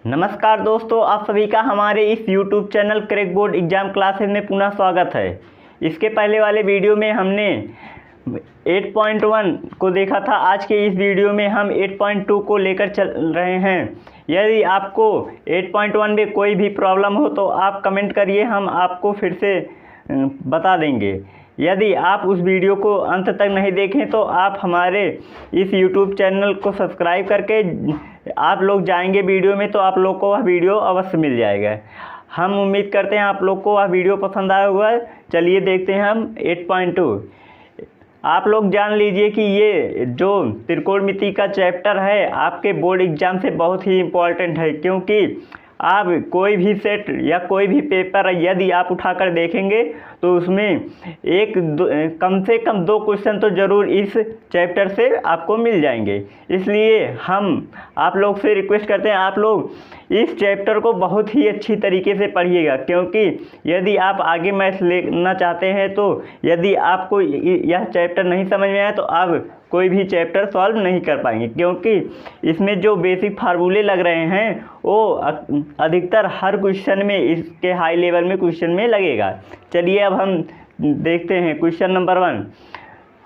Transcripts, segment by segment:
नमस्कार दोस्तों, आप सभी का हमारे इस YouTube channel crack board exam classes में पुनः स्वागत है। इसके पहले वाले वीडियो में हमने 8.1 को देखा था। आज के इस वीडियो में हम 8.2 को लेकर चल रहे हैं। यदि आपको 8.1 में कोई भी प्रॉब्लम हो तो आप कमेंट करिए, हम आपको फिर से बता देंगे। यदि आप उस वीडियो को अंत तक नहीं देखें तो आप हमारे इस YouTube चैनल को सब्सक्राइब करके आप लोग जाएंगे वीडियो में तो आप लोग को वह वीडियो अवश्य मिल जाएगा। हम उम्मीद करते हैं आप लोग को वह वीडियो पसंद आया होगा। चलिए देखते हैं हम 8.2। आप लोग जान लीजिए कि ये जो त्रिकोणमिति का चैप्टर है आपके बोर्ड एग्ज़ाम से बहुत ही इम्पोर्टेंट है, क्योंकि आप कोई भी सेट या कोई भी पेपर यदि आप उठाकर देखेंगे तो उसमें कम से कम 2 क्वेश्चन तो ज़रूर इस चैप्टर से आपको मिल जाएंगे। इसलिए हम आप लोग से रिक्वेस्ट करते हैं आप लोग इस चैप्टर को बहुत ही अच्छी तरीके से पढ़िएगा, क्योंकि यदि आप आगे मैथ्स लेना चाहते हैं तो यदि आपको यह चैप्टर नहीं समझ में आया तो आप कोई भी चैप्टर सॉल्व नहीं कर पाएंगे, क्योंकि इसमें जो बेसिक फार्मूले लग रहे हैं वो अधिकतर हर क्वेश्चन में, इसके हाई लेवल में क्वेश्चन में लगेगा। चलिए अब हम देखते हैं क्वेश्चन नंबर 1।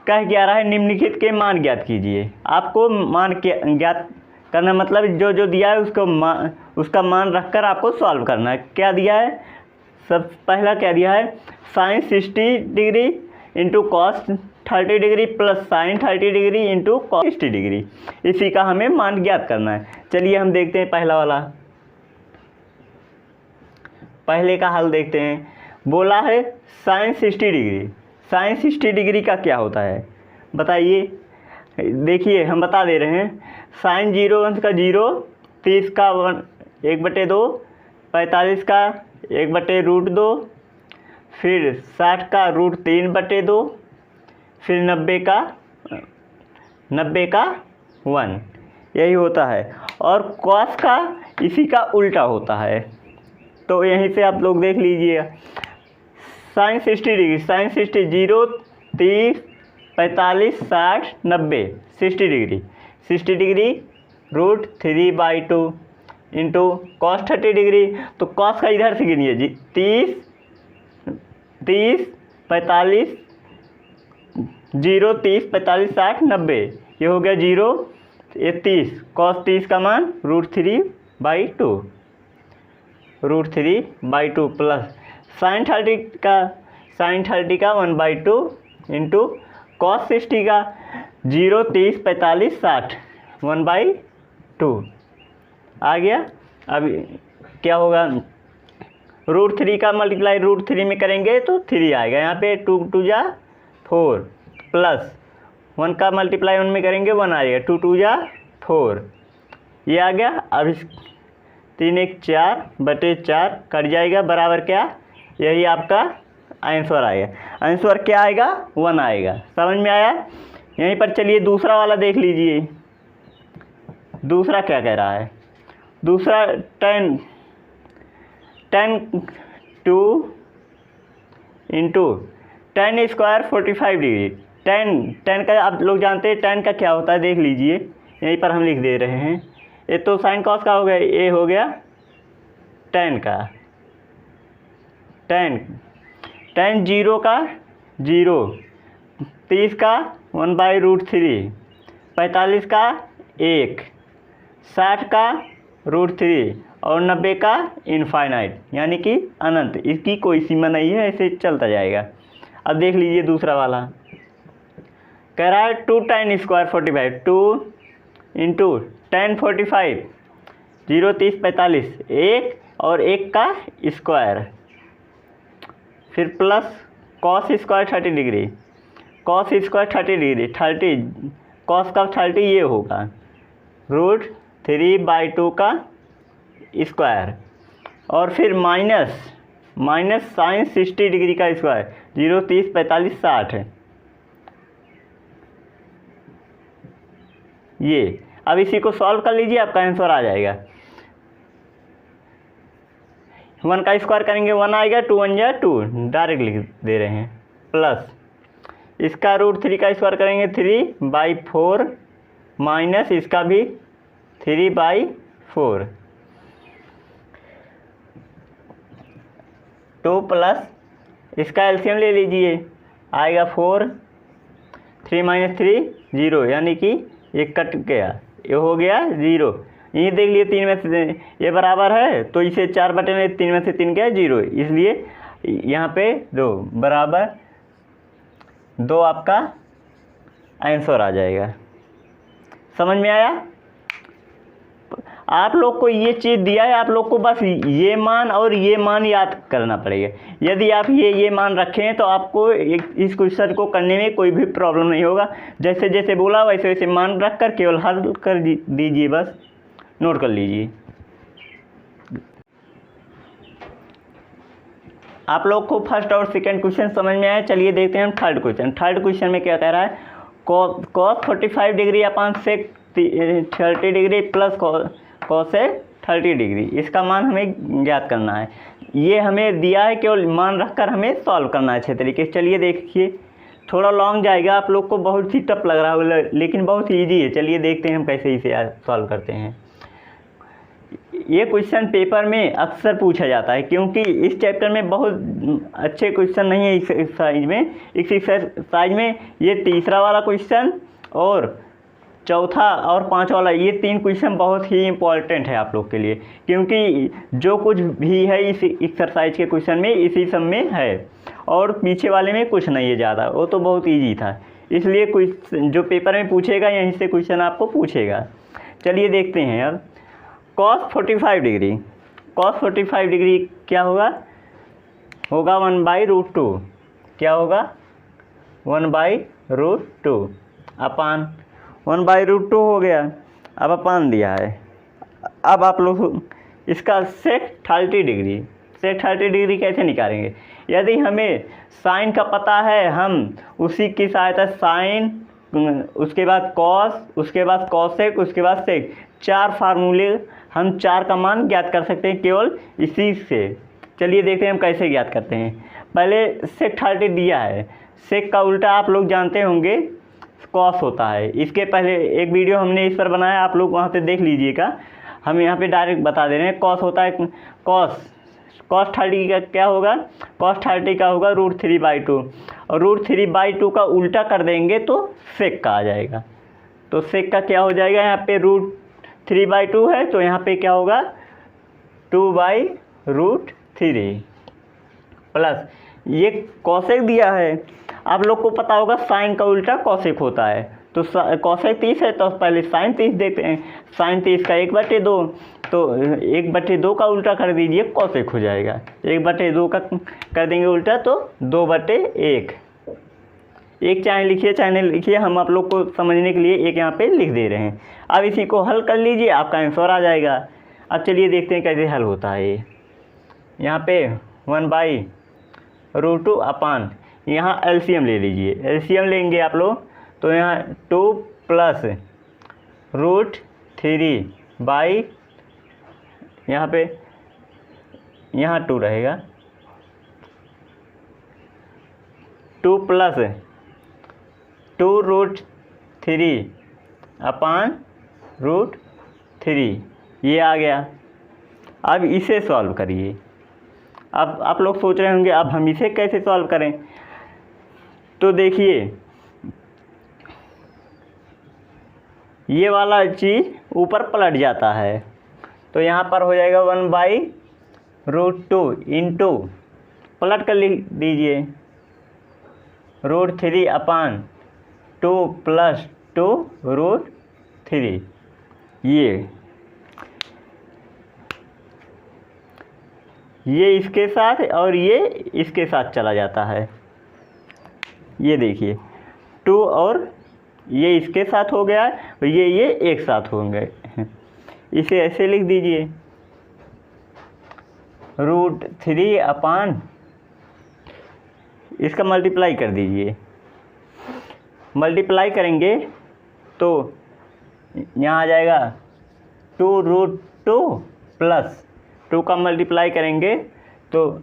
कह क्या रहा है, निम्नलिखित के मान ज्ञात कीजिए। आपको मान ज्ञात करना मतलब जो जो दिया है उसका मान रखकर आपको सॉल्व करना है। क्या दिया है, सब पहला क्या दिया है, sine 60 degree into cos 30 degree plus sine 30 degree into cos 60 degree. इसी का हमें मान ज्ञात करना है। चलिए हम देखते हैं पहला वाला, पहले का हल देखते हैं। बोला है साइन 60 डिग्री। साइन 60 डिग्री का क्या होता है बताइए। देखिए हम बता दे रहे हैं, साइन 0 अंश का 0, 30 का 1/2, 45 का 1/√2, फिर 60 का √3/2, फिर 90 का 1, यही होता है। और कॉस का इसी का उल्टा होता है। तो यहीं से आप लोग देख लीजिएगा, sine 60 degree, sine 60 0, 30, 45, 60, 90, 60 degree, 60 degree √3/2 into cos 30 degree. तो कॉस का इधर से गिनिए जी, 30, 45, 0, 30, 45, 60, 90, ये हो गया 0, ये 30, कॉस 30 का मान √3/2, √3/2 प्लस साइन 30 का 1/2 इंटू कॉस 60 का 0, 30, 45, 60, 1/2 आ गया। अब क्या होगा, √3 का मल्टीप्लाई √3 में करेंगे तो 3 आएगा, यहाँ पे 2 2 जा 4 प्लस 1 का मल्टीप्लाई 1 में करेंगे 1 आएगा, 2 2 जा 4, ये आ गया। अब इस 3 1 4/4 कट जाएगा, बराबर क्या, यही आपका आंसर आएगा। आंसर क्या आएगा, 1 आएगा। समझ में आया। यहीं पर चलिए दूसरा वाला देख लीजिए। दूसरा क्या कह रहा है, दूसरा tan 2 into tan square 45 degree. tan का आप लोग जानते हैं tan का क्या होता है, देख लीजिए, यहीं पर हम लिख दे रहे हैं। ये तो साइन कॉस का हो गया, ये हो गया tan का। tan 0 का 0, 30 का 1/√3, 45 का 1, 60 का √3 और 90 का इनफाइनाइट, यानी कि अनंत। इसकी कोई सीमा नहीं है, ऐसे चलता जाएगा। अब देख लीजिए दूसरा वाला, कह रहा है 2 tan स्क्वायर 45, 2 इंटू tan 45, 0, 30, 45, 1 और 1 का स्क्वायर, फिर plus cos square 30 degree, cos square 30 degree, 30 cos का 30 ये होगा √3/2 का स्क्वायर, और फिर माइनस साइन 60 डिग्री का स्क्वायर, 0, 30, 45, 60, ये। अब इसी को सॉल्व कर लीजिए, आपका आंसर आ जाएगा। 1 का स्क्वायर करेंगे 1 आएगा, 2 1 जा 2, डायरेक्ट लिख दे रहे हैं, प्लस इसका √3 का स्क्वायर करेंगे 3/4 माइनस इसका भी 3/4, 2 प्लस इसका एलसीएम ले लीजिए, आएगा 4, 3 - 3 0, यानी कि ये कट गया, ये हो गया 0। ये देख लिए 3 में से ये बराबर है, तो इसे 4 बटे में 3 में से 3 क्या है 0, इसलिए यहाँ पे 2 बराबर 2 आपका आंसर आ जाएगा। समझ में आया? आप लोग को ये चीज़ दिया है, आप लोग को बस ये मान और ये मान याद करना पड़ेगा। यदि आप ये मान रखें तो आपको इस क्वेश्चन को करने में कोई भी प्रॉब्लम नहीं होगा। जैसे जैसे बोला वैसे वैसे मान रख कर केवल हल कर दीजिए, बस नोट कर लीजिए। आप लोग को फर्स्ट और सेकंड क्वेश्चन समझ में आया। चलिए देखते हैं हम थर्ड क्वेश्चन। थर्ड क्वेश्चन में क्या कह रहा है, cos 45 डिग्री अपान sec 30 degree plus cosec 30 degree, इसका मान हमें ज्ञात करना है। ये हमें दिया है, केवल मान रखकर हमें सॉल्व करना है अच्छे तरीके से। चलिए देखिए, थोड़ा लॉन्ग जाएगा, आप लोग को बहुत ही टफ लग रहा होगा, लेकिन बहुत ईजी है। चलिए देखते हैं हम कैसे इसे सॉल्व करते हैं। ये क्वेश्चन पेपर में अक्सर पूछा जाता है, क्योंकि इस चैप्टर में बहुत अच्छे क्वेश्चन नहीं है। इस एक्सरसाइज में ये तीसरा वाला क्वेश्चन और चौथा और पांचवा वाला, ये 3 क्वेश्चन बहुत ही इम्पॉर्टेंट है आप लोग के लिए, क्योंकि जो कुछ भी है इस एक्सरसाइज के क्वेश्चन में इसी सब में है, और पीछे वाले में कुछ नहीं है ज़्यादा, वो तो बहुत ईजी था। इसलिए जो पेपर में पूछेगा यहीं से क्वेश्चन आपको पूछेगा। चलिए देखते हैं अब। cos 45 डिग्री, cos 45 डिग्री क्या होगा 1/√2, क्या होगा 1/√2 अपान 1/√2 हो गया। अब अपान दिया है। अब आप लोग इसका sec 30 डिग्री, sec 30 डिग्री कैसे निकालेंगे? यदि हमें साइन का पता है, हम उसी की सहायता साइन, उसके बाद cos, उसके बाद cosec, उसके बाद sec, 4 फार्मूले हम 4 का मान ज्ञात कर सकते हैं केवल इसी से। चलिए देखते हैं हम कैसे ज्ञात करते हैं। पहले sec 30 दिया है, sec का उल्टा आप लोग जानते होंगे cos होता है। इसके पहले एक वीडियो हमने इस पर बनाया, आप लोग वहाँ से देख लीजिएगा। हम यहाँ पे डायरेक्ट बता दे रहे हैं। cos होता है cos 30 का क्या होगा, cos 30 का होगा √3/2, और √3/2 का उल्टा कर देंगे तो sec का आ जाएगा। तो sec का क्या हो जाएगा, यहाँ पे √3/2 है, तो यहाँ पे क्या होगा 2/√3 प्लस ये cosec दिया है। आप लोग को पता होगा साइन का उल्टा cosec होता है, तो cosec 30 है तो पहले साइन 30 देखते हैं। साइन 30 का 1/2, तो 1/2 का उल्टा कर दीजिए cosec हो जाएगा। 1/2 का कर देंगे उल्टा तो 2/1। एक चाहे लिखिए चाहे नहीं लिखिए, हम आप लोग को समझने के लिए एक यहाँ पे लिख दे रहे हैं। अब इसी को हल कर लीजिए, आपका आंसर आ जाएगा। अब चलिए देखते हैं कैसे हल होता है ये। यहाँ पे 1/√2 अपान, यहाँ एलसीएम ले लीजिए। एलसीएम लेंगे आप लोग तो यहाँ 2 प्लस √3 यहाँ पे यहाँ 2 रहेगा, 2 प्लस 2√3 अपान √3, ये आ गया। अब इसे सॉल्व करिए। अब आप लोग सोच रहे होंगे अब हम इसे कैसे सॉल्व करें, तो देखिए ये वाला चीज़ ऊपर पलट जाता है, तो यहाँ पर हो जाएगा 1/√2 इंटू, पलट कर लिख दीजिए √3 अपान 2 प्लस 2√3। ये इसके साथ और ये इसके साथ चला जाता है। ये देखिए 2 और ये इसके साथ हो गया है, और ये एक साथ होंगे। इसे ऐसे लिख दीजिए √3 अपान, इसका मल्टीप्लाई कर दीजिए। मल्टीप्लाई करेंगे तो यहाँ आ जाएगा 2√2 प्लस 2 का मल्टीप्लाई करेंगे तो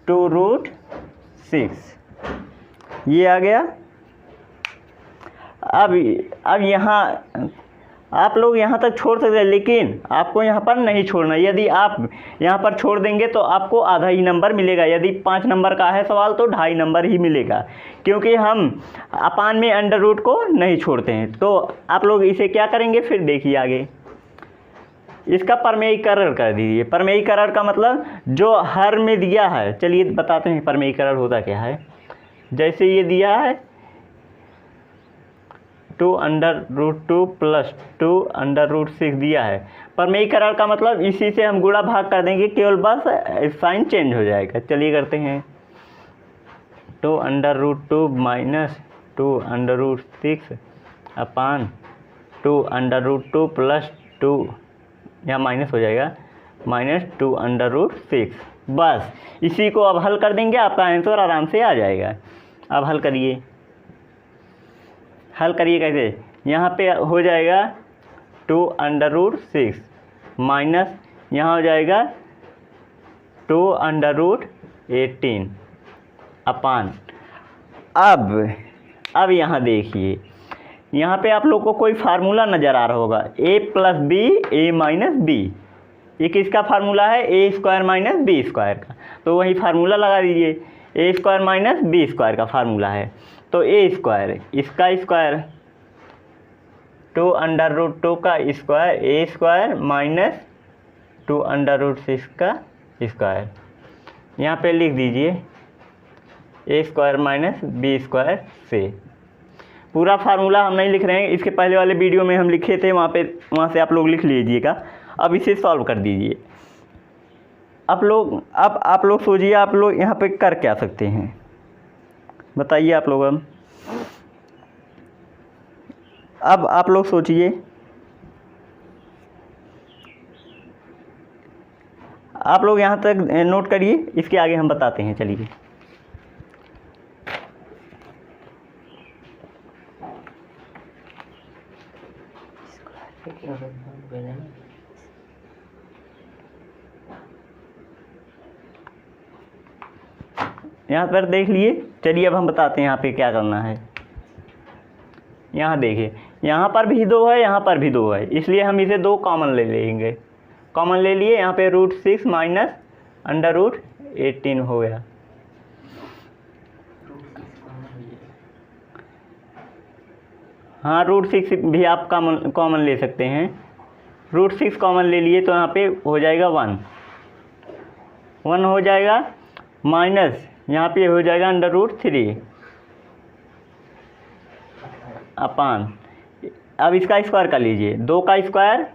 2√6, ये आ गया। अब यहाँ आप लोग यहाँ तक छोड़ सकते हैं, लेकिन आपको यहाँ पर नहीं छोड़ना। यदि आप यहाँ पर छोड़ देंगे तो आपको आधा ही नंबर मिलेगा। यदि 5 नंबर का है सवाल तो 2.5 नंबर ही मिलेगा, क्योंकि हम अपान में अंडर रूट को नहीं छोड़ते हैं। तो आप लोग इसे क्या करेंगे फिर देखिए आगे। इसका परमेयीकरण कर दीजिए। परमेयीकरण का मतलब जो हर में दिया है, चलिए बताते हैं परमेयीकरण होता क्या है। जैसे ये दिया है 2√2 + 2√6 दिया है। परमेयीकरण का मतलब इसी से हम गुणा भाग कर देंगे, केवल बस साइन चेंज हो जाएगा। चलिए करते हैं 2√2 - 2√6 अपान 2√2 + 2, यहाँ माइनस हो जाएगा, -2√6। बस इसी को अब हल कर देंगे, आपका आंसर आराम से आ जाएगा। अब हल करिए। हल करिए कैसे, यहाँ पे हो जाएगा 2√6 माइनस यहाँ हो जाएगा 2√18 अपान। अब यहाँ देखिए, यहाँ पे आप लोग को कोई फार्मूला नज़र आ रहा होगा, a + b a - b। ये किसका फार्मूला है, a² - b² का। तो वही फार्मूला लगा दीजिए, a² - b² का फार्मूला है। तो a², इसका स्क्वायर 2√2 का स्क्वायर a² - 2√6 का स्क्वायर। यहाँ पे लिख दीजिए a² - b² से। पूरा फार्मूला हम नहीं लिख रहे हैं, इसके पहले वाले वीडियो में हम लिखे थे, वहाँ से आप लोग लिख लीजिएगा। अब इसे सॉल्व कर दीजिए। आप लोग सोचिए, आप लोग यहाँ पे कर क्या सकते हैं, बताइए आप लोग। अब आप लोग सोचिए, आप लोग यहाँ तक नोट करिए, इसके आगे हम बताते हैं। चलिए यहाँ पर देख लिए। चलिए अब हम बताते हैं यहाँ पे क्या करना है। यहाँ देखिए, यहाँ पर भी 2 है, यहाँ पर भी 2 है, इसलिए हम इसे 2 कॉमन ले लेंगे। कॉमन ले लिए, यहाँ पे √6 माइनस √18 हो गया। हाँ, √6 भी आप कॉमन ले सकते हैं। √6 कॉमन ले लिए तो यहाँ पे हो जाएगा 1 हो जाएगा, माइनस यहाँ पे हो जाएगा √3 अपान। अब इसका स्क्वायर कर लीजिए, 2 का स्क्वायर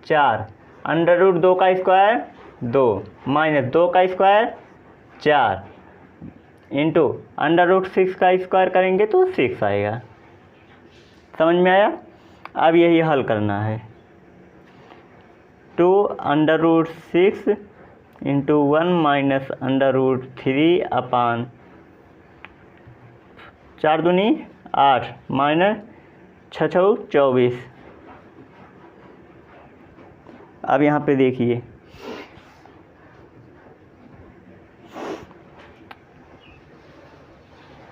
4, √2 का स्क्वायर 2, माइनस 2 का स्क्वायर 4 इंटू √6 का स्क्वायर करेंगे तो 6 आएगा। समझ में आया। अब यही हल करना है। 2√6 इंटू 1 माइनस √3 अपान 4 दूनी 8 माइनस 6 छौ 24। अब यहाँ पे देखिए,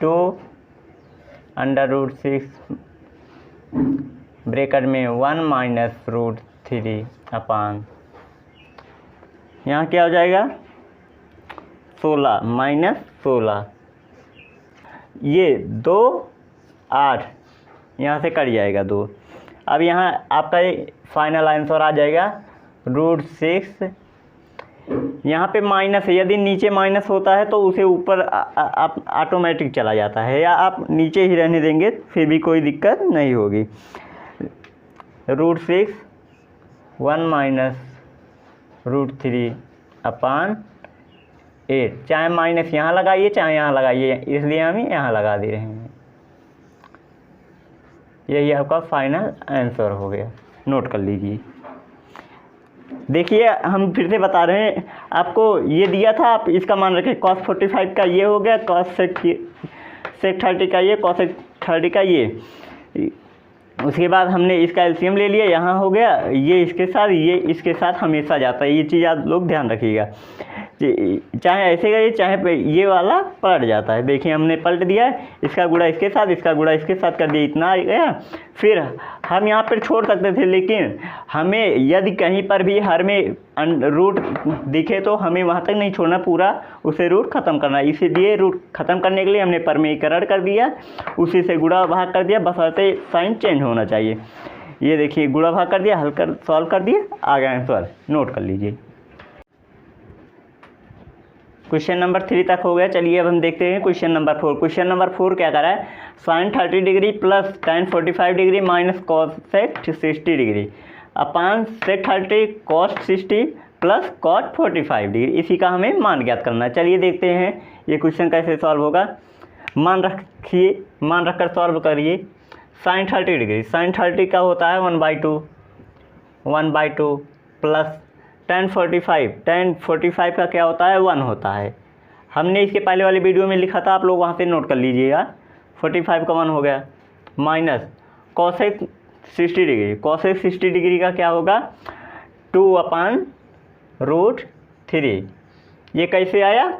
तो √6 ब्रैकेट में 1 माइनस √3 अपान, यहाँ क्या हो जाएगा 16 माइनस 16, ये 2 8 यहाँ से कट जाएगा 2। अब यहाँ आपका फाइनल आंसर आ जाएगा √6। यहाँ पे माइनस है, यदि नीचे माइनस होता है तो उसे ऊपर ऑटोमेटिक चला जाता है, या आप नीचे ही रहने देंगे फिर भी कोई दिक्कत नहीं होगी। √6 1 माइनस √3 अपान 8, चाहे माइनस यहाँ लगाइए चाहे यहाँ लगाइए, इसलिए हम यहाँ लगा दे रहे हैं। यही आपका फाइनल आंसर हो गया, नोट कर लीजिए। देखिए हम फिर से बता रहे हैं आपको, ये दिया था, आप इसका मान रखें cos 45 का ये हो गया, cos sec 30 का ये, cos sec 30 का ये। उसके बाद हमने इसका एलसीएम ले लिया, यहाँ हो गया, ये इसके साथ, ये इसके साथ हमेशा जाता है, ये चीज़ आप लोग ध्यान रखिएगा। चाहे ऐसे करिए, चाहे ये वाला पलट जाता है। देखिए हमने पलट दिया है, इसका गुणा इसके साथ, इसका गुणा इसके साथ कर दिया, इतना आ गया। फिर हम यहाँ पर छोड़ सकते थे, लेकिन हमें यदि कहीं पर भी हर में रूट दिखे तो हमें वहाँ तक नहीं छोड़ना, पूरा उसे रूट ख़त्म करना। इसीलिए रूट ख़त्म करने के लिए हमने परमेयीकरण कर दिया, उसी से गुणा भाग कर दिया, बशर्ते साइन चेंज होना चाहिए। ये देखिए गुणा भाग कर दिया, हल कर सॉल्व कर दिया, आ गया आंसर, नोट कर लीजिए। क्वेश्चन नंबर 3 तक हो गया। चलिए अब हम देखते हैं क्वेश्चन नंबर 4। क्वेश्चन नंबर 4 क्या कर रहा है, sine 30 degree plus tan 45 degree minus cos 60 degree upon sec 30 cos 60 plus cot 45 degree, इसी का हमें मान ज्ञात करना है। चलिए देखते हैं ये क्वेश्चन कैसे सॉल्व होगा। मान रखिए, मान रखकर सॉल्व करिए। साइन 30 डिग्री, साइन 30 का होता है 1/2 प्लस tan 45 का क्या होता है 1 होता है। हमने इसके पहले वाली वीडियो में लिखा था, आप लोग वहाँ से नोट कर लीजिएगा। 45 का 1 हो गया, minus cosec 60 degree, cosec 60 degree का क्या होगा 2/√3। ये कैसे आया,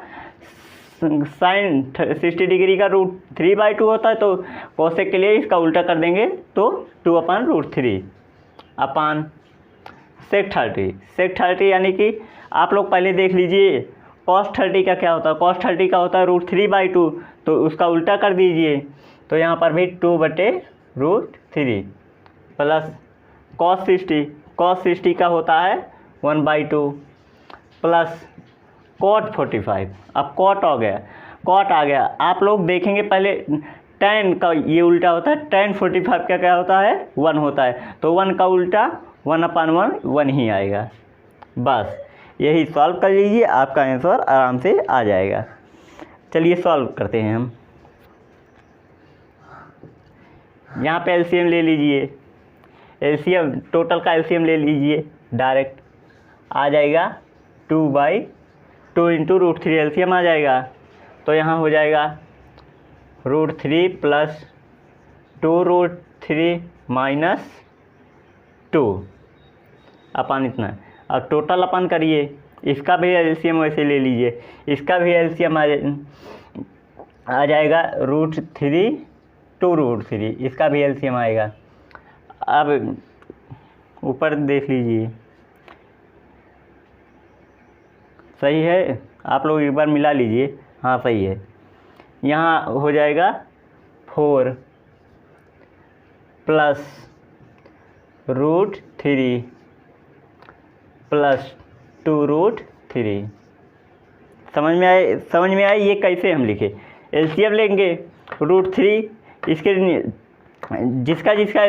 साइन 60 डिग्री का √3/2 होता है, तो कॉसेक के लिए इसका उल्टा कर देंगे तो 2/√3 अपान सेक 30 यानी कि आप लोग पहले देख लीजिए cos 30 का क्या होता है, cos 30 का होता है √3/2, तो उसका उल्टा कर दीजिए, तो यहाँ पर भी 2/√3 प्लस cos 60 का होता है 1/2 प्लस cot 45। अब cot आ गया, आप लोग देखेंगे पहले tan का ये उल्टा होता है, tan 45 का क्या होता है 1 होता है, तो 1 का उल्टा 1/1 1 ही आएगा। बस यही सॉल्व कर लीजिए, आपका आंसर आराम से आ जाएगा। चलिए सॉल्व करते हैं हम। यहाँ पे एलसीएम ले लीजिए, एलसीएम टोटल का एलसीएम ले लीजिए, डायरेक्ट आ जाएगा 2/2 इंटू √3 एलसीएम आ जाएगा, तो यहाँ हो जाएगा √3 प्लस 2√3 माइनस 2 अपान इतना। अब टोटल अपान करिए, इसका भी एलसीएम वैसे ले लीजिए, इसका भी एलसीएम आ जाएगा √3 2√3, इसका भी एलसीएम आएगा। अब ऊपर देख लीजिए, सही है, आप लोग एक बार मिला लीजिए, हाँ सही है। यहाँ हो जाएगा 4 प्लस √3 प्लस 2√3। समझ में आए ये कैसे हम लिखे। एलसीएम लेंगे √3, इसके जिसका इसका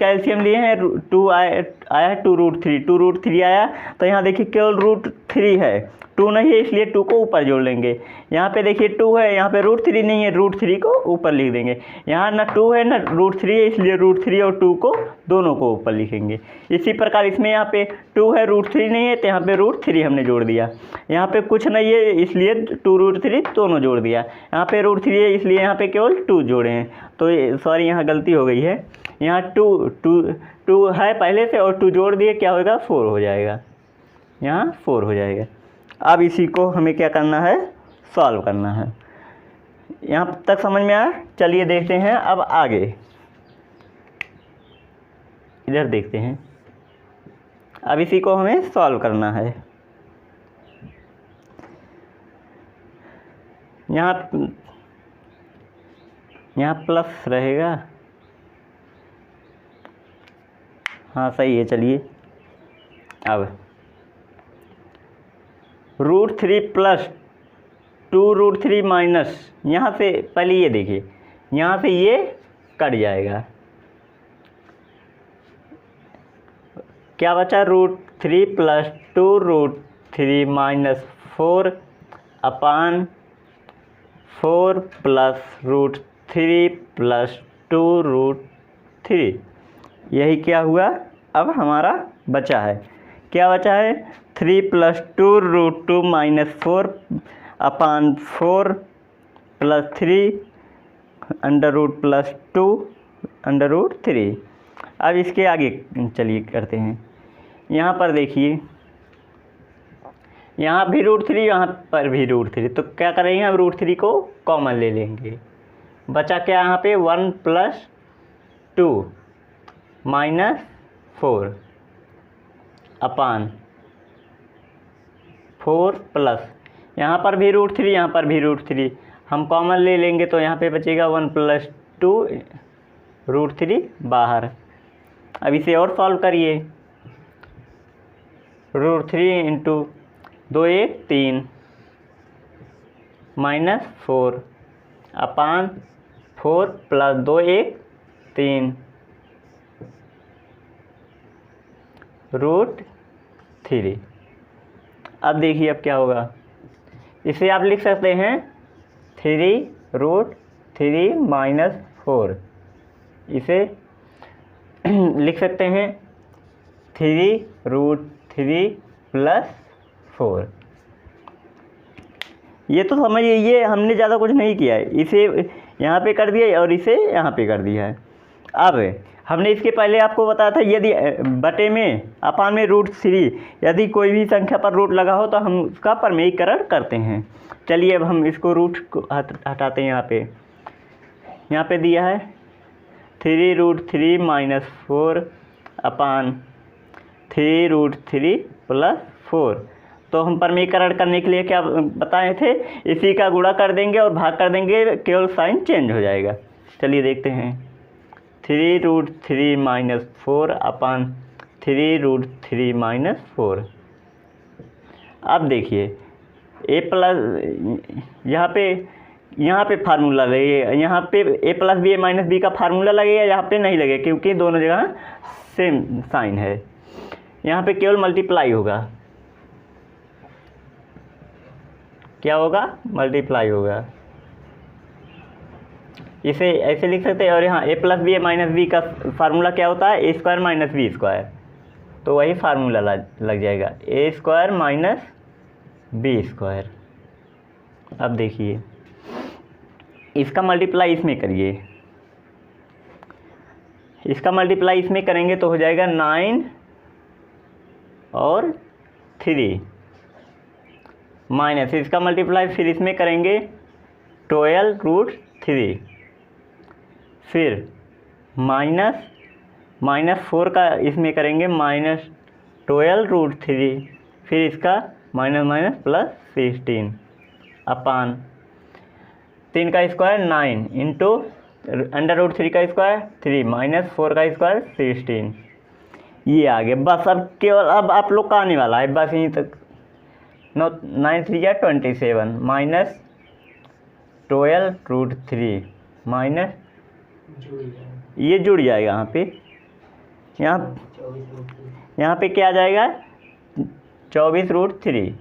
एलसीएम लिए हैं 2 आया है 2√3 आया, तो यहाँ देखिए केवल √3 है, 2 नहीं है, इसलिए 2 को ऊपर जोड़ लेंगे। यहाँ पे देखिए 2 है, यहाँ पे √3 नहीं है, √3 को ऊपर लिख देंगे। यहाँ ना 2 है ना √3 है, इसलिए √3 और 2 को दोनों को ऊपर लिखेंगे। इसी प्रकार इसमें यहाँ पे 2 है, √3 नहीं है, तो यहाँ पे √3 हमने जोड़ दिया। यहाँ पे कुछ नहीं है, इसलिए 2√3 दोनों जोड़ दिया। यहाँ पे √3 है, इसलिए यहाँ पे केवल 2 जोड़े हैं, तो सॉरी यहाँ गलती हो गई है। यहाँ 2 है पहले से और 2 जोड़ दिए, क्या होगा 4 हो जाएगा, यहाँ 4 हो जाएगा। अब इसी को हमें क्या करना है, सॉल्व करना है। यहाँ तक समझ में आया। चलिए देखते हैं अब आगे, इधर देखते हैं। अब इसी को हमें सॉल्व करना है। यहाँ प्लस रहेगा, हाँ सही है। चलिए अब √3 प्लस 2√3 माइनस, यहाँ से पहले ये देखिए, यहाँ से ये कट जाएगा, क्या बचा √3 प्लस 2√3 माइनस 4 अपान 4 प्लस √3 प्लस 2√3। यही क्या हुआ, अब हमारा बचा है, क्या बचा है 3 प्लस 2√2 माइनस 4 अपान 4 प्लस 3 अंडर रूट प्लस 2 √3। अब इसके आगे चलिए करते हैं। यहाँ पर देखिए यहाँ भी √3 यहाँ पर भी √3, तो क्या करेंगे हम √3 को कॉमन ले लेंगे। बचा क्या यहाँ पे 1 + 2 - 4 अपान 4 प्लस यहाँ पर भी √3 यहाँ पर भी √3 हम कॉमन ले लेंगे, तो यहाँ पे बचेगा 1 + 2 √3 बाहर। अब इसे और सॉल्व करिए। √3 × 2 1 3 -4 अपान 4 + 2 1 3 √3। अब देखिए अब क्या होगा, इसे आप लिख सकते हैं 3 √3 - 4, इसे लिख सकते हैं 3 √3 + 4। ये तो समझिए, ये हमने ज़्यादा कुछ नहीं किया है, इसे यहाँ पे कर दिया और इसे यहाँ पे कर दिया है। अब हमने इसके पहले आपको बताया था यदि बटे में अपान में √3 यदि कोई भी संख्या पर रूट लगा हो तो हम उसका परमेयीकरण करते हैं। चलिए अब हम इसको रूट को हटाते हैं। यहाँ पे दिया है 3 √3 - 4 अपान 3 √3 + 4। तो हम परमेयीकरण करने के लिए क्या बताए थे, इसी का गुणा कर देंगे और भाग कर देंगे, केवल साइन चेंज हो जाएगा। चलिए देखते हैं 3 √3 - 4 अपान 3 √3 - 4। अब देखिए a प्लस यहाँ पे फार्मूला लगेगा, यहाँ पे a + b - b का फार्मूला लगेगा, यहाँ पे नहीं लगेगा क्योंकि दोनों जगह सेम साइन है। यहाँ पे केवल मल्टीप्लाई होगा, क्या होगा, मल्टीप्लाई होगा। इसे ऐसे लिख सकते हैं। और यहाँ a + b - b का फार्मूला क्या होता है, a² - b², तो वही फार्मूला लग जाएगा a² - b²। अब देखिए इसका मल्टीप्लाई इसमें करिए, इसका मल्टीप्लाई इसमें करेंगे तो हो जाएगा 9 और 3 माइनस इसका मल्टीप्लाई फिर इसमें करेंगे 12 √3, फिर -4 का इसमें करेंगे -12 √3, फिर इसका +16 अपान 3 का स्क्वायर 9 इंटू √3 का स्क्वायर 3 -4 का स्क्वायर 16। ये आ गया। बस अब केवल अब आप लोग का आने वाला है, बस यहीं तक। 9 3 या 27 -12 √3 माइनस ये जुड़ जाएगा यहाँ पे क्या आ जाएगा 24 √3।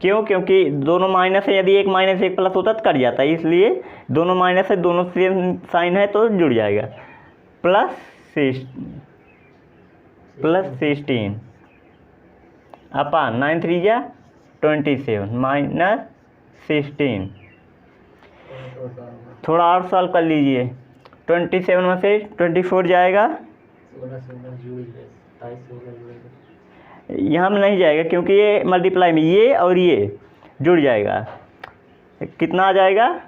क्यों? क्योंकि दोनों माइनस है, यदि एक माइनस एक प्लस होता तो कट जाता है, इसलिए दोनों माइनस है, दोनों सेम साइन है तो जुड़ जाएगा। +16 अपान 9 3 या 27 -16। थोड़ा और सॉल्व कर लीजिए। 27 में से 24 जाएगा, यहाँ में नहीं जाएगा क्योंकि ये मल्टीप्लाई में ये और ये जुड़ जाएगा। कितना आ जाएगा?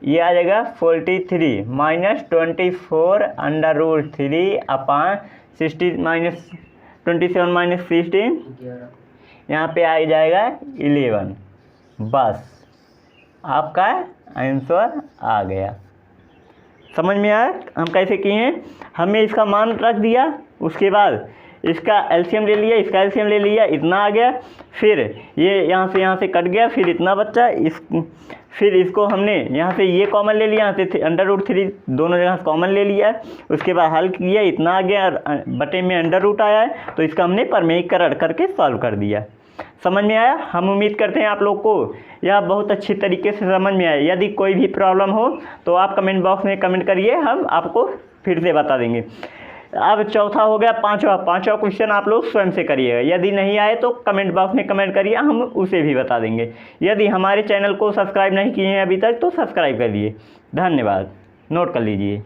ये आ जाएगा 43 -24 √3 अपान 60 -27 -16 यहाँ पे आ जाएगा 11। बस आपका आंसर आ गया। समझ में आया हम कैसे किए हैं? हमने इसका मान रख दिया, उसके बाद इसका एलसीएम ले लिया, इसका एलसीएम ले लिया, इतना आ गया, फिर ये यहाँ से कट गया, फिर इतना बच्चा फिर इसको हमने यहाँ से ये कॉमन ले लिया, यहाँ से √3 दोनों जगह कॉमन ले लिया, उसके बाद हल किया, इतना आ गया, बटे में √ आया है, तो इसका हमने परमेयीकरण करके सॉल्व कर दिया। समझ में आया? हम उम्मीद करते हैं आप लोग को यह बहुत अच्छी तरीके से समझ में आया। यदि कोई भी प्रॉब्लम हो तो आप कमेंट बॉक्स में कमेंट करिए, हम आपको फिर से बता देंगे। अब चौथा हो गया, पांचवा क्वेश्चन आप लोग स्वयं से करिएगा। यदि नहीं आए तो कमेंट बॉक्स में कमेंट करिए, हम उसे भी बता देंगे। यदि हमारे चैनल को सब्सक्राइब नहीं किए हैं अभी तक तो सब्सक्राइब कर लीजिए। धन्यवाद। नोट कर लीजिए।